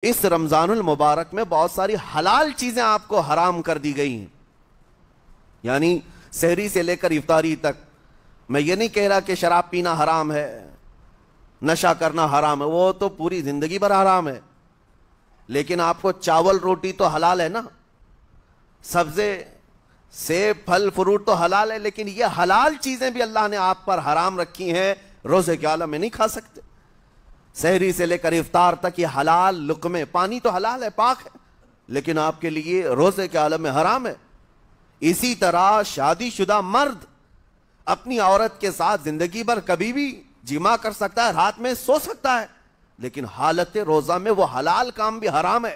اس رمضان المبارک میں بہت ساری حلال چیزیں آپ کو حرام کر دی گئی ہیں، یعنی سحری سے لے کر افطاری تک۔ میں یہ نہیں کہہ رہا کہ شراب پینا حرام ہے، نشہ کرنا حرام ہے، وہ تو پوری زندگی بھر حرام ہے، لیکن آپ کو چاول روٹی تو حلال ہے نا، سبزے سیب پھل فروٹ تو حلال ہے، لیکن یہ حلال چیزیں بھی اللہ نے آپ پر حرام رکھی ہیں، روزے کے عالم میں نہیں کھا سکتے۔ سحری سے لے کر افطار تک یہ حلال لقمے، پانی تو حلال ہے، پاک ہے، لیکن آپ کے لیے روزے کے عالم میں حرام ہے۔ اسی طرح شادی شدہ مرد اپنی عورت کے ساتھ زندگی بھر کبھی بھی جمع کر سکتا ہے، رات میں سو سکتا ہے، لیکن حالت روزہ میں وہ حلال کام بھی حرام ہے،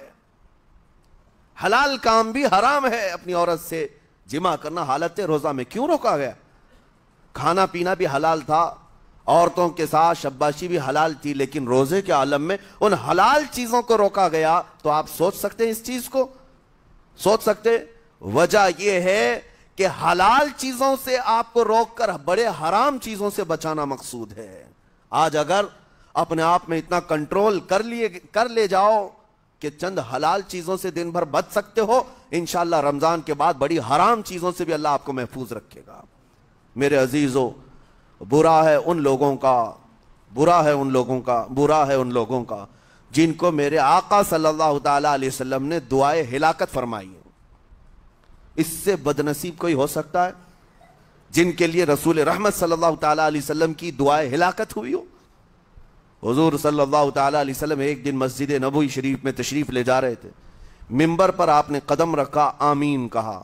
حلال کام بھی حرام ہے۔ اپنی عورت سے جمع کرنا حالت روزہ میں کیوں روکا گیا؟ کھانا پینا بھی حلال تھا، عورتوں کے ساتھ شباشی بھی حلال تھی، لیکن روزے کے عالم میں ان حلال چیزوں کو روکا گیا۔ تو آپ سوچ سکتے ہیں اس چیز کو، سوچ سکتے؟ وجہ یہ ہے کہ حلال چیزوں سے آپ کو روک کر بڑے حرام چیزوں سے بچانا مقصود ہے۔ آج اگر اپنے آپ میں اتنا کنٹرول کر لے جاؤ کہ چند حلال چیزوں سے دن بھر بچ سکتے ہو، انشاءاللہ رمضان کے بعد بڑی حرام چیزوں سے بھی اللہ آپ کو محفوظ رکھے گا۔ میرے عزیزو، برا ہے ان لوگوں کا جن کو میرے آقا صلی اللہ تعالی علیہ وسلم نے دعائے ہلاکت فرمائی ہے۔ اس سے بدنصیب کوئی ہو سکتا ہے جن کے لیے رسول رحمت صلی اللہ تعالی علیہ وسلم کی دعائے ہلاکت ہوئی ہو؟ حضور صلی اللہ تعالی علیہ وسلم ایک دن مسجد نبوی شریف میں تشریف لے جا رہے تھے، منبر پر آپ نے قدم رکھا، آمین کہا،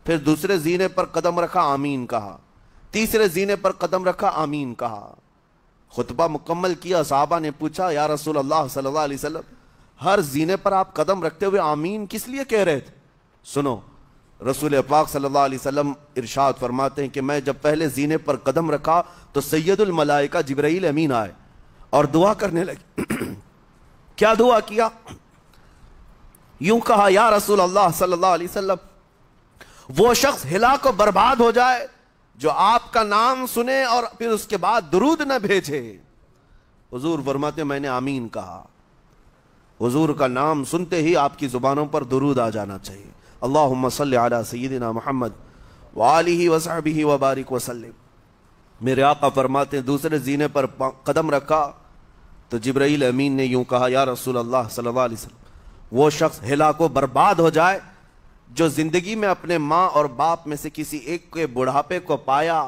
پھر دوسرے زینے پر قدم رکھا، آمین کہا، تیسرے زینے پر قدم رکھا، آمین کہا۔ خطبہ مکمل کیا، صحابہ نے پوچھا یا رسول اللہ صلی اللہ علیہ وسلم، ہر زینے پر آپ قدم رکھتے ہوئے آمین کس لیے کہہ رہے تھے؟ سنو، رسول پاک صلی اللہ علیہ وسلم ارشاد فرماتے ہیں کہ میں جب پہلے زینے پر قدم رکھا تو سید الملائکہ جبرائیل امین آئے اور دعا کرنے لگے۔ کیا دعا کیا؟ یوں کہا، یا رسول اللہ صلی اللہ علیہ وسلم، وہ شخص ہلاک و برباد ہو جائے جو آپ کا نام سنے اور پھر اس کے بعد درود نہ بھیجے۔ حضور فرماتے میں نے آمین کہا۔ حضور کا نام سنتے ہی آپ کی زبانوں پر درود آ جانا چاہیے۔ اللہم صلی علی سیدنا محمد وآلہ وصحبہ وبارک وسلم۔ میرے آقا فرماتے ہیں دوسرے زینے پر قدم رکھا تو جبرائیل امین نے یوں کہا، یا رسول اللہ صلی اللہ علیہ وسلم، وہ شخص ہلاک و برباد ہو جائے جو زندگی میں اپنے ماں اور باپ میں سے کسی ایک کے بڑھاپے کو پایا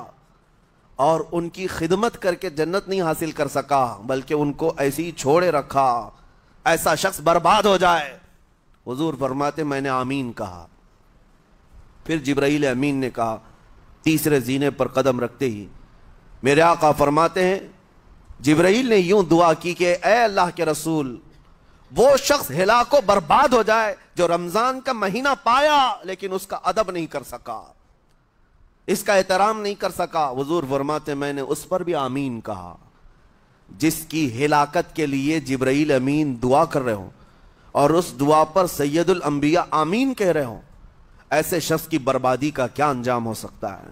اور ان کی خدمت کر کے جنت نہیں حاصل کر سکا بلکہ ان کو ایسی ہی چھوڑے رکھا، ایسا شخص برباد ہو جائے۔ حضور فرماتے میں نے آمین کہا۔ پھر جبرائیل امین نے کہا، تیسرے زینے پر قدم رکھتے ہی میرے آقا فرماتے ہیں جبرائیل نے یوں دعا کی کہ اے اللہ کے رسول، وہ شخص ہلاک و برباد ہو جائے جو رمضان کا مہینہ پایا لیکن اس کا ادب نہیں کر سکا، اس کا احترام نہیں کر سکا۔ حضور فرماتے میں نے اس پر بھی آمین کہا۔ جس کی ہلاکت کے لیے جبرائیل امین دعا کر رہے ہوں اور اس دعا پر سید الانبیاء آمین کہہ رہے ہوں، ایسے شخص کی بربادی کا کیا انجام ہو سکتا ہے؟